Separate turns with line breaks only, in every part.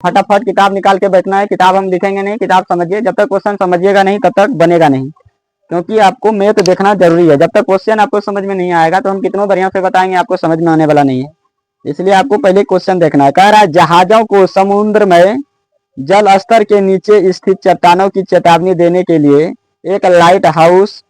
फटाफट किताब निकाल के बैठना है। किताब हम लिखेंगे नहीं, किताब समझिए। जब तक क्वेश्चन समझिएगा नहीं तब तक बनेगा नहीं, क्योंकि आपको मैथ देखना जरूरी है। जब तक क्वेश्चन आपको समझ में नहीं आएगा तो हम कितनों बढ़िया से बताएंगे, आपको समझ में आने वाला नहीं है। इसलिए आपको पहले क्वेश्चन देखना है। कह रहा है जहाजों को समुद्र में जल स्तर के नीचे स्थित चट्टानों की चेतावनी देने के लिए एक लाइट हाउस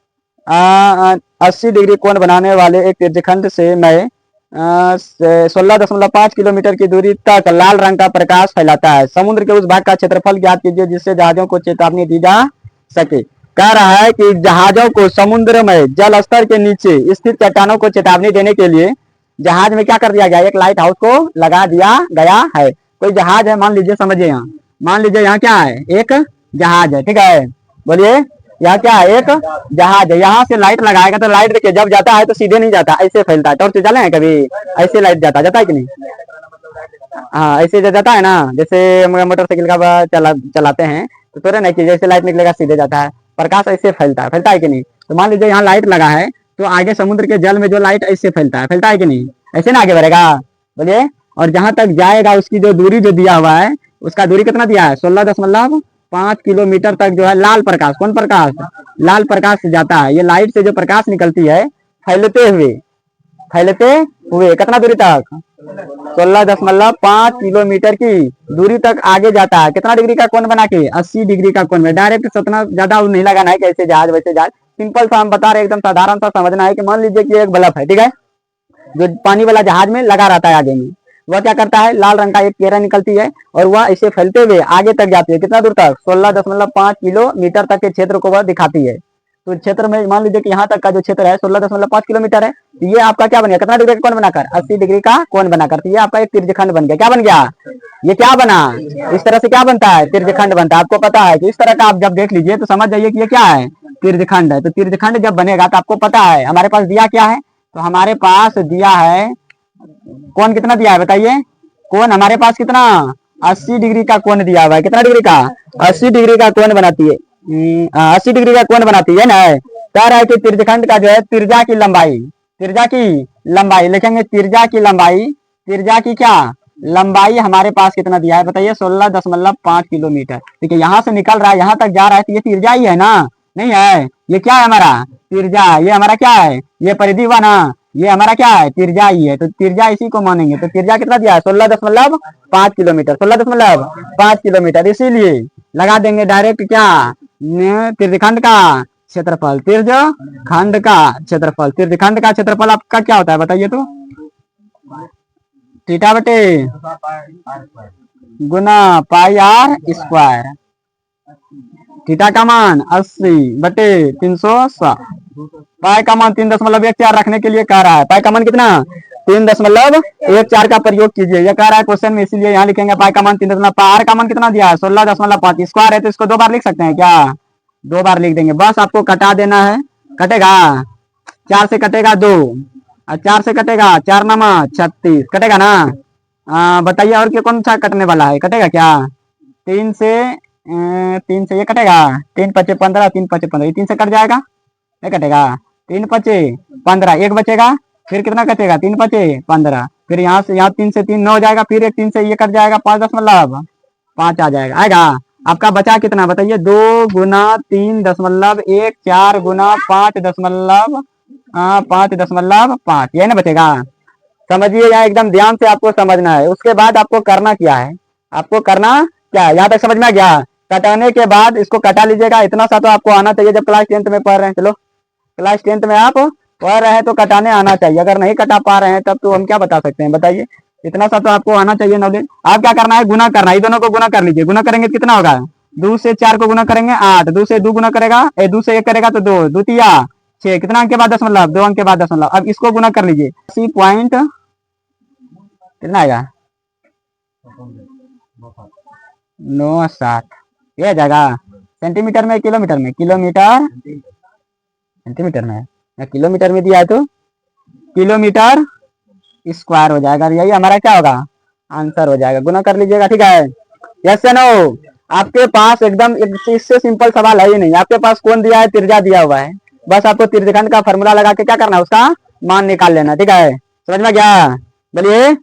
80 डिग्री कोण बनाने वाले एक तीर्थखंड से मैं 16.5 किलोमीटर की दूरी तक लाल रंग का प्रकाश फैलाता है। समुद्र के उस भाग का क्षेत्रफल ज्ञात कीजिए जिससे जहाजों को चेतावनी दी जा सके। कह रहा है कि जहाजों को समुद्र में जल स्तर के नीचे स्थित चट्टानों को चेतावनी देने के लिए जहाज में क्या कर दिया गया, एक लाइट हाउस को लगा दिया गया है। कोई जहाज है, मान लीजिए, समझिए, यहाँ मान लीजिए यहाँ क्या है, एक जहाज है, ठीक है। बोलिए, यहाँ क्या है, एक जहाज है। यहाँ से लाइट लगाएगा तो लाइट देखिए जब जाता है तो सीधे नहीं जाता, ऐसे फैलता है। टॉर्च जले हैं कभी, ऐसे लाइट जाता है कि नहीं? हाँ, ऐसे जाता है ना, जैसे मोटरसाइकिल का चलाते हैं तो थोड़ा नहीं कि जैसे लाइट निकलेगा सीधे जाता है, प्रकाश ऐसे फैलता है कि नहीं? तो मान लीजिए यहाँ लाइट लगा है तो आगे समुद्र के जल में जो लाइट ऐसे फैलता है कि नहीं? ऐसे ना आगे बढ़ेगा, बोलिए। और जहां तक जाएगा उसकी जो दूरी जो दिया हुआ है, उसका दूरी कितना दिया है, 16.5 किलोमीटर तक जो है लाल प्रकाश, कौन प्रकाश, लाल प्रकाश से जाता है। ये लाइट से जो प्रकाश निकलती है फैलते हुए कितना दूरी तक, 16.5 किलोमीटर की दूरी तक आगे जाता है। कितना डिग्री का कोण बना के, 80 डिग्री का कोण में। डायरेक्ट उतना ज्यादा नहीं लगाना है कि ऐसे जहाज वैसे जहाज, सिंपल सा हम बता रहे, एकदम साधारण सा समझना है कि मान लीजिए कि एक बल्ब है, ठीक है, जो पानी वाला जहाज में लगा रहता है आगे में। वह क्या करता है, लाल रंग का एक किरण निकलती है और वह इसे फैलते हुए आगे तक जाती है। कितना दूर तक, 16.5 किलोमीटर तक के क्षेत्र को वह दिखाती है। तो क्षेत्र में मान लीजिए कि यहाँ तक का जो क्षेत्र है 16.5 किलोमीटर है। तो ये आपका क्या बन गया, कितना डिग्री का कोण बनाकर, 80 डिग्री का कोण बनाकर। तो ये आपका एक तीर्थखंड बन गया। क्या बन गया, ये क्या बना, इस तरह से क्या बनता है, तीर्थखंड बनता है। आपको पता है कि इस तरह का आप जब देख लीजिए तो समझ जाइए कि ये क्या है, तीर्थखंड है। तो तीर्थखंड जब बनेगा तो आपको पता है हमारे पास दिया क्या है, तो हमारे पास दिया है कोण, कितना दिया है बताइए, कोण हमारे पास कितना, 80 डिग्री का कोण दिया हुआ है। कितना डिग्री का, 80 डिग्री का कोण बनाती है, 80 डिग्री का कोण बनाती है ना। कह रहा है कि तीर्थखंड का जो है त्रिज्या की लंबाई लिखेंगे, त्रिज्या की क्या लंबाई हमारे पास कितना दिया है बताइए, 16.5 किलोमीटर। ठीक है, यहाँ से निकल रहा है यहाँ तक जा रहा है तो ये त्रिज्या ही है ना, नहीं है, ये क्या है हमारा त्रिज्या, ये हमारा क्या है, ये परिधि हुआ ना, ये हमारा क्या है, त्रिज्या ही है। तो त्रिज्या इसी को मानेंगे। तो त्रिज्या कितना दिया है, 16.5 किलोमीटर, 16.5 किलोमीटर। इसीलिए लगा देंगे डायरेक्ट क्या, तीर्थखंड का क्षेत्रफल, तीर्थखंड का क्षेत्रफल आपका क्या होता है बताइए तो, थीटा बटे गुना पाई आर स्क्वायर। थीटा का मान 80 बटे 360, पाई का मान 3.14 रखने के लिए कह रहा है। पाई का मान कितना, 3.14 का प्रयोग कीजिए, यह कह रहा है क्वेश्चन में, इसीलिए यहाँ लिखेंगे पाई का मान 3, आर का मान कितना दिया है 16.5, स्क्वायर है तो इसको 2 बार लिख सकते हैं क्या, 2 बार लिख देंगे। बस आपको कटा देना है, कटेगा 4 से कटेगा 2, 4 से कटेगा 4 नामा 36, कटेगा ना। बताइए और क्या कौन सा कटने वाला है, कटेगा क्या, 3 से ये कटेगा, 3 5 15, 3 5 15, ये 3 से कट जाएगा, नहीं कटेगा, 3 5 15, एक बचेगा, फिर कितना कटेगा, 3 5 15, फिर यहाँ से यहाँ 3 से 3 9 हो जाएगा, फिर एक 3 से ये कट जाएगा, 5.5 आ जाएगा, आएगा। आपका बचा कितना बताइए, 2 गुना 3.1, 4 गुना 5.5, ये ना बचेगा। समझिए, यहाँ एकदम ध्यान से आपको समझना है। उसके बाद आपको करना क्या है, यहाँ तक समझ में आ गया। कटाने के बाद इसको कटा लीजिएगा, इतना सा तो आपको आना चाहिए जब क्लास 10th में पढ़ रहे हैं। चलो, क्लास 10th में आप पढ़ रहे हैं तो कटाने आना चाहिए। अगर नहीं कटा पा रहे हैं तब तो हम क्या बता सकते हैं बताइए, इतना सा तो आपको आना चाहिए नॉलेज। आप क्या करना है, गुना करना है, दोनों को गुना कर लीजिए। गुना करेंगे कितना होगा, 2 से 4 को गुना करेंगे 8, 2 से 2 गुना करेगा, 2 से 1 करेगा तो 2, 2 तिया 6, कितना अंक के बाद दशमलव, 2 अंक के बाद दशमलव। अब इसको गुना कर लीजिए, 80 पॉइंट कितना आएगा, 960, ये आ जाएगा। सेंटीमीटर में किलोमीटर में, सेंटीमीटर में या किलोमीटर में दिया है तो किलोमीटर स्क्वायर हो जाएगा। यही हमारा क्या होगा, आंसर हो जाएगा। गुना कर लीजिएगा, ठीक है। यस या नो, आपके पास एकदम इससे सिंपल सवाल है ही नहीं। आपके पास कौन दिया है, त्रिज्या दिया हुआ है, बस आपको तीर्थखंड का फॉर्मूला लगा के क्या करना है, उसका मान निकाल लेना, ठीक है। समझ में गया, बोलिए।